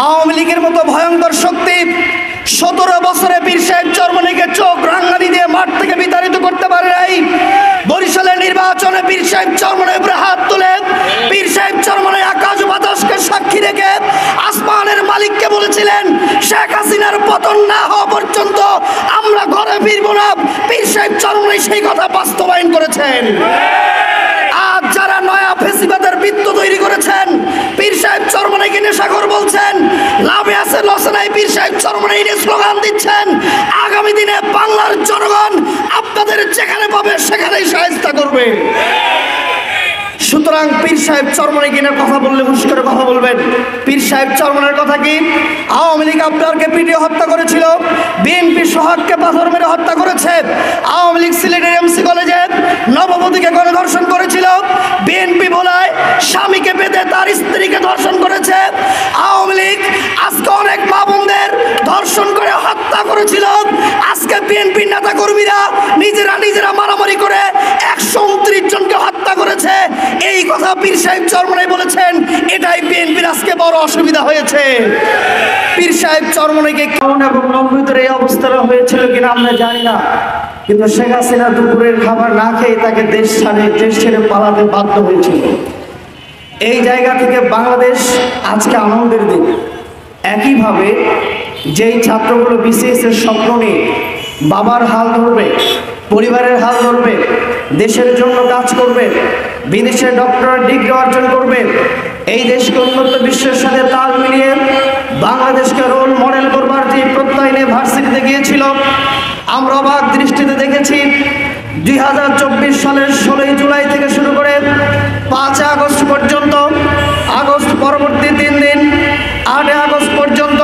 আওয়ামী লীগের মতো ভয়ঙ্কর শক্তি 17 বছরে পীর সাহেব চরমনাইকে চোখ রাঙ্গানি দিয়ে মাঠ থেকে বিতাড়িত করতে পারে নাই। বরিশালের নির্বাচনে পীর সাহেব চরমনাইয়ের উপরে হাত তুলে পীর সাহেব চরমনাই আকাশ বাতাসকে সাক্ষী রেখে আসমানের মালিককে বলেছিলেন, শেখ হাসিনার পতন না হওয়া পর্যন্ত আমরা ঘরে ফিরবো না। পীর সাহেব চরমনাই সেই কথা বাস্তবায়ন করেছেন। আজ যারা নয়া ফেসিবাদের বৃত্ত তৈরি করেছেন, পীর সাহেব চরমনাইকে নেশাখোর বলছেন, লাভে আছে লসে নাই পীর সাহেব চরমনাই নিয়ে স্লোগান দিচ্ছেন, আগামী দিনে বাংলার জনগণ আপনাদের যেখানে পাবে সেখানেই শায়েস্তা করবে। সুতরাং পীর সাহেব চরমনাইকে নিয়ে কথা বললে হুশ করে কথা বলবেন। পীর সাহেব চরমনাইয়ের কথা কি? আওয়ামী লীগ আপনারকে পিটিয়ে হত্যা করেছিল, বিএনপি সোহাগকে পাথর মেরে হত্যা করেছে, আওয়ামী লীগ সিলেটের এমসি কলেজে নববধূকে গণধর্ষণ করেছিল, বিএনপি বলায় স্বামীকে বেঁধে তার স্ত্রীকে ধর্ষণ করেছে, আওয়ামী লীগ আজকে অনেক মা বোনদের ধর্ষণ করে হত্যা করেছিল। আজকে বিএনপির নেতা কর্মীরা নিজেরা মারামারি করে 129 জনকে হত্যা করেছে। এই কথা পীর সাহেব চরমনাই বলেছেন, এটাই বিএনপির আজকে বড় অসুবিধা হয়েছে। পীর সাহেব চরমনাইকে কেমন এবং নমরুদের এই অবস্থাটা হয়েছিল কিনা আমরা জানি না, কিন্তু শেখ হাসিনা দুপুরের খাবার না খেয়ে তাকে দেশ ছেড়ে পালাতে বাধ্য হয়েছিল। এই জায়গা থেকে বাংলাদেশ আজকে আনন্দের দিন। একইভাবে যেই ছাত্রগুলো বিসিএসের স্বপ্ন নিয়ে বাবার হাল ধরবে, পরিবারের হাল ধরবে, দেশের জন্য কাজ করবে, বিদেশে ডক্টরেট ডিগ্রি অর্জন করবে, এই দেশকে উন্নত বিশ্বের সাথে তাল মিলিয়ে বাংলাদেশকে রোল মডেল করবার যে প্রত্যয় নিয়ে ভার্সিটিতে গিয়েছিল, আমরা অবাক দৃষ্টিতে দেখেছি 2024 সালের 16 জুলাই থেকে শুরু করে 5 আগস্ট পর্যন্ত, আগস্ট পরবর্তী 3 দিন 8 আগস্ট পর্যন্ত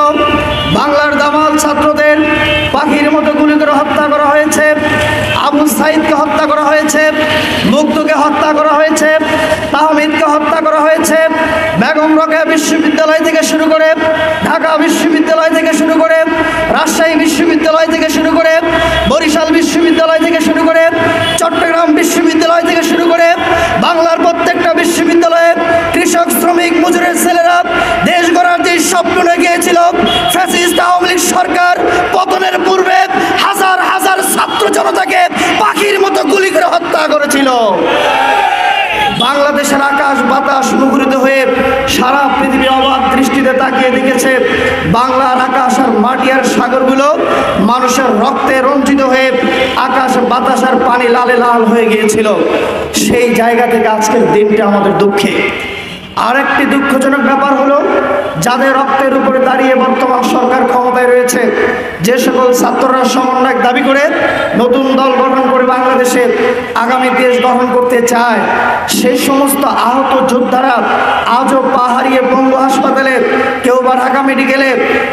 বাংলার দামাল ছাত্রদের পাখির মতো গুলি করে হত্যা করা হয়েছে। আবু সাইদকে হত্যা করা হয়েছে, মুগ্ধকে হত্যা করা হয়েছে, তাহমিদকে হত্যা করা হয়েছে, বেগম রোকেয়া বিশ্ববিদ্যালয় থেকে শুরু করে, ঢাকা বিশ্ববিদ্যালয় থেকে শুরু করে, রাজশাহী বিশ্ববিদ্যালয় থেকে শুরু করে, বরিশাল বিশ্ববিদ্যালয় থেকে শুরু করে, চট্টগ্রাম বিশ্ববিদ্যালয় থেকে শুরু করে বাংলার প্রত্যেকটা বিশ্ববিদ্যালয়ে কৃষক, শ্রমিক, মজুরের ছেলেরা দেশ গড়ার যে স্বপ্ন নিয়ে গিয়েছিল, ফ্যাসিস্ট আওয়ামী লীগ সরকার পতনের পূর্বে হাজার হাজার ছাত্র জনতাকে পাখির মতো গুলি করে হত্যা করেছিল। বাংলাদেশের আকাশ বাতাস মুখরিত হয়ে সারা পৃথিবী অবাক দৃষ্টিতে তাকিয়ে দেখেছে বাংলার আকাশ আর মাটি আর সাগরগুলো মানুষের রক্তে রঞ্জিত হয়ে আকাশ বাতাস আর পানি লালে লাল হয়ে গিয়েছিল। সেই জায়গা থেকে আজকের দিনটা আমাদের দুঃখে। আরেকটি দুঃখজনক ব্যাপার হলো, যাদের রক্তের উপরে দাঁড়িয়ে বর্তমান সরকার ক্ষমতায় রয়েছে, যে সকল ছাত্ররা সমন্বয় দাবি করে নতুন দল গঠন করে বাংলাদেশে আগামী দেশ গঠন করতে চায়, সেই সমস্ত আহত যোদ্ধারা আজও পা হারিয়ে বঙ্গ হাসপাতালে, কেউ বা ঢাকা মেডিকেলে,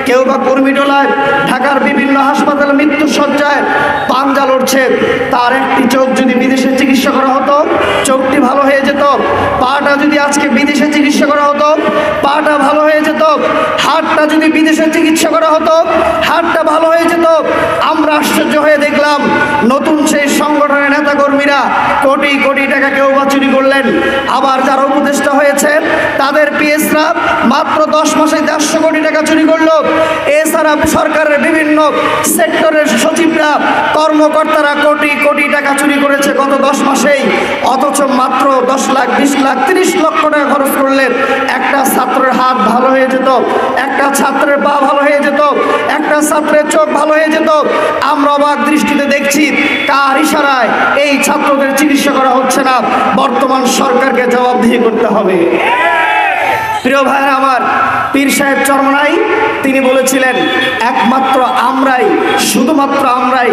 কেউ বা কর্মীটোলায়, ঢাকার বিভিন্ন হাসপাতালে মৃত্যুসজ্জায় পাঞ্জা লড়ছে। তার একটি চোখ যদি বিদেশে চিকিৎসা করা হতো, চোখটি ভালো হয়ে যেত। পাটা যদি আজকে বিদেশে চিকিৎসা করা হতো, পাটা ভালো হয়ে যেত। হাতটা যদি বিদেশে চিকিৎসা করা হতো, হাতটা ভালো হয়ে যেত। আমরা আশ্চর্য হয়ে দেখলাম নতুন সেই সংগঠনের নেতাকর্মীরা কোটি কোটি টাকা কেউ বা চুরি করলেন, আবার যারা উপদেষ্টা হয়েছে তাদের পিএসরা মাত্র 10 মাসে 150 কোটি টাকা চুরি করলো। এছাড়া সরকারের বিভিন্ন সেক্টরের সচিবরা, কর্মকর্তারা কোটি কোটি টাকা চুরি করেছে গত 10 মাসেই। অথচ মাত্র 10 লাখ, 20 লাখ, 30 লক্ষ টাকা খরচ করলে একটা ছাত্রের হাত ভালো হয়ে যেত, একটা ছাত্রের পা ভালো হয়ে যেত, একটা ছাত্রের চোখ ভালো হয়ে যেত। আমরা অবাক দৃষ্টিতে দেখছি কার ইশারায় এই ছাত্রদের চিকিৎসা করা হচ্ছে না। বর্তমান সরকারকে জবাবদিহি করতে হবে। প্রিয় ভাইরা আমার, পীর সাহেব চরমনাই তিনি বলেছিলেন, একমাত্র আমরাই, শুধুমাত্র আমরাই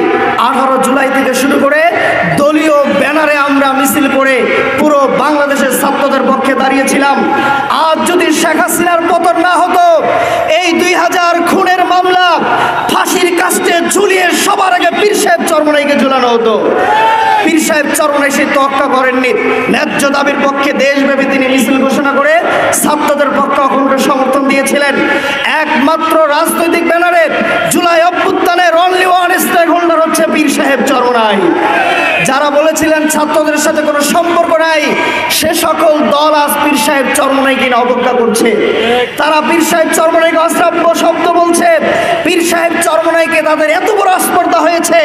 18 জুলাই থেকে শুরু করে দলীয় ব্যানারে আমরা মিছিল করে পুরো বাংলাদেশের ছাত্রদের পক্ষে দাঁড়িয়েছিলাম। আজ যদি শেখ হাসিনার পতন না হতো, এই 2000 খুনের মামলা ফাঁসির কাস্টে ঝুলিয়ে সবার আগে পীর সাহেব চরমনাইকে ঝুলানো হতো। পীর সাহেব চরমনাই সেই তোয়াক্কা করেননি। ন্যায্য দাবির পক্ষে দেশব্যাপী তিনি মিছিল ঘোষণা করে ছাত্রদের পক্ষে অখণ্ড সমর্থন দিয়েছিলেন। একমাত্র রাজনৈতিক ব্যানারে জুলাই অভ্যুত্থানের অনলি ওয়ান স্টেক হোল্ডার হচ্ছে পীর সাহেব চরমনাই। যারা বলেছিলেন ছাত্রদের সাথে কোনো সম্পর্ক নাই, সে সকল দল আজ পীর সাহেব চরমনাইকে নিয়ে অবজ্ঞা করছে। তারা পীর সাহেব চরমনাইকে অশ্রাব্য শব্দ বলছে। পীর সাহেব চরমনাইকে তাদের এত বড় আস্পর্ধা হয়েছে,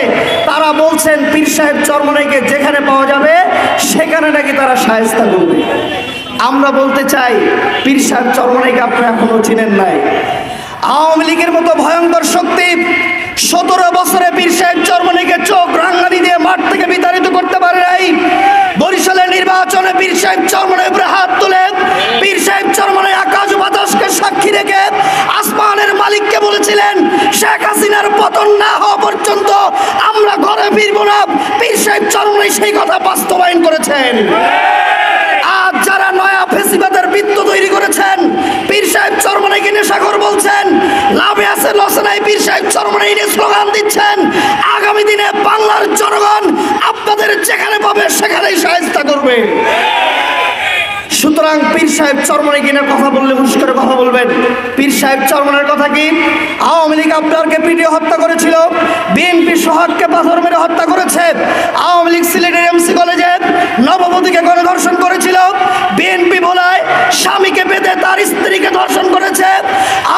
তারা বলছেন পীর সাহেব চরমনাইকে যেখানে পাওয়া যাবে সেখানে নাকি তারা শায়েস্তা করবে। আমরা বলতে চাই, পীর সাহেব চরমনাইকে আপনারা এখনো চিনেন নাই। আওয়ামী লীগের মতো ভয়ঙ্কর শক্তি 17 বছরে পীর সাহেব চরমনাইকে চোখ রাঙ্গানি দিয়ে মাঠ থেকে বিতাড়িত করতে পারে নাই। বরিশালের নির্বাচনে পীর সাহেব চরমনাই উপরে হাত তুলে পীর সাহেব চরমনাই আকাশ বাতাসকে সাক্ষী রেখে আসমানের মালিককে বলেছিলেন, শেখ হাসিনার পতন না হওয়া পর্যন্ত আমরা ঘরে ফিরব না। পীর সাহেব চরমনাই সেই কথা বাস্তবায়ন করেছেন। আজ যারা নয়া ফেসিবাদের বৃত্ত তৈরি করেছেন, পীর সাহেব চরমনাইকে নেশাখোর বলছেন, লাভে আছে লসে নাই পীর সাহেব চরমনাই নিয়ে স্লোগান দিচ্ছেন, আগামী দিনে বাংলার জনগণ আপনাদের যেখানে পাবে সেখানেই শায়েস্তা করবে। সুতরাং পীর সাহেব চরমনাই কিনে কথা বললে হুশ করে কথা বলবেন। পীর সাহেব চরমনাইয়ের কথা কি? আওয়ামী লীগ আপনারকে পিটিয়ে হত্যা করেছিল, বিএনপি সোহাগকে পাথর মেরে হত্যা করেছে, আওয়ামী লীগ সিলেটের এমসি কলেজে নববধূকে গণধর্ষণ করেছিল, বিএনপি বলায় স্বামীকে বেঁধে তার স্ত্রীকে ধর্ষণ করেছে,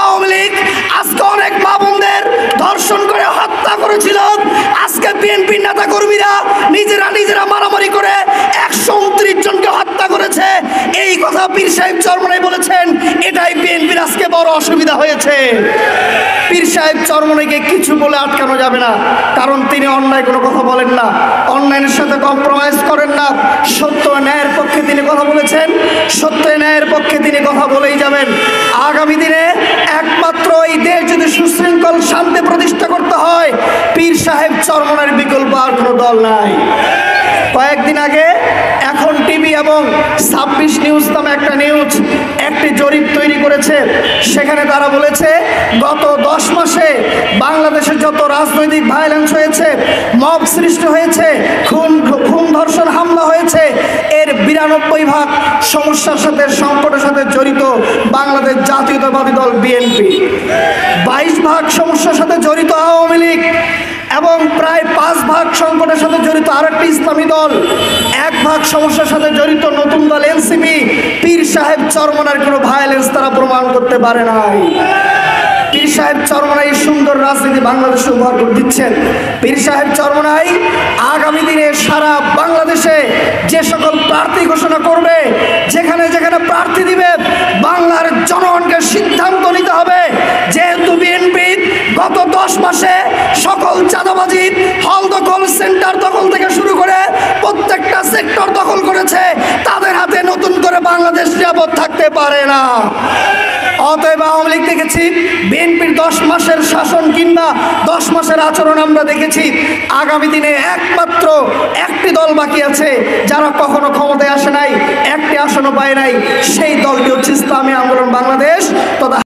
আওয়ামী লীগ আজকে অনেক মা বোনদের ধর্ষণ করে হত্যা করেছিল। আজকে বিএনপি নেতা কর্মীরা নিজেরা মারামারি করে 129 জনকে হত্যা করেছে। এই কথা পীর সাহেব চরমনাই বলেছেন, এটাই বিএনপির আজকে বড় অসুবিধা হয়েছে। পীর সাহেব চরমনাইকে কিছু বলে আটকানো যাবে না, কারণ তিনি অন্যায় কোনো কথা বলেন না, অন্যায়ের সাথে কম্প্রোমাইজ করেন না। সত্য ন্যায়ের পক্ষে তিনি কথা বলেছেন, সত্য ন্যায়ের পক্ষে তিনি কথা বলেই যাবেন। আগামী দিনে একমাত্র এই দেশ যদি সুশৃঙ্খল শান্তি প্রতিষ্ঠা করতে হয়, পীর সাহেব চরমনাইয়ের বিকল্প আর কোনো দল নাই। কয়েকদিন আগে এখন টিভি এবং 26 নিউজ নামে একটা নিউজ একটি জরিপ তৈরি করেছে। সেখানে তারা বলেছে গত 10 মাসে বাংলাদেশে যত রাজনৈতিক ভায়োলেন্স হয়েছে, মব সৃষ্টি হয়েছে, খুন ধর্ষণ হামলা হয়েছে, এর 92% সমস্যার সাথে সংকটের সাথে জড়িত বাংলাদেশ জাতীয়তাবাদী দল বিএনপি, 22% সমস্যার সাথে জড়িত আওয়ামী লীগ এবং প্রায় 5% সংকটের সাথে জড়িত আরেকটি ইসলামী দল, 1% সমস্যার সাথে জড়িত নতুন দল এনসিপি। পীর সাহেব চরমনাইয়ের কোনো ভায়োলেন্স তারা প্রমাণ করতে পারে নাই। পীর সাহেব চরমনাই সুন্দর রাজনীতি বাংলাদেশে উপহার করে দিচ্ছেন। পীর সাহেব চরমনাই আগামী দিনে সারা বাংলাদেশে যে সকল প্রার্থী ঘোষণা করবে, যেখানে যেখানে প্রার্থী দিবে, বাংলার জনগণকে সিদ্ধান্ত নিতে হবে। যেহেতু বিএনপি গত 10 মাসে সকল চাঁদাবাজি, হল দখল, সেন্টার দখল থেকে শুরু করে প্রত্যেকটা সেক্টর দখল করেছে, তাদের হাতে নতুন করে বাংলাদেশ নিরাপদ থাকতে পারে না। অতএব আওয়ামী লীগ দেখেছি, বিএনপির 10 মাসের শাসন কিংবা 10 মাসের আচরণ আমরা দেখেছি। আগামী দিনে একমাত্র একটি দল বাকি আছে যারা কখনো ক্ষমতায় আসে নাই, একটি আসনও পায় নাই, সেই দলটি হচ্ছে ইসলামী আন্দোলন বাংলাদেশ তথা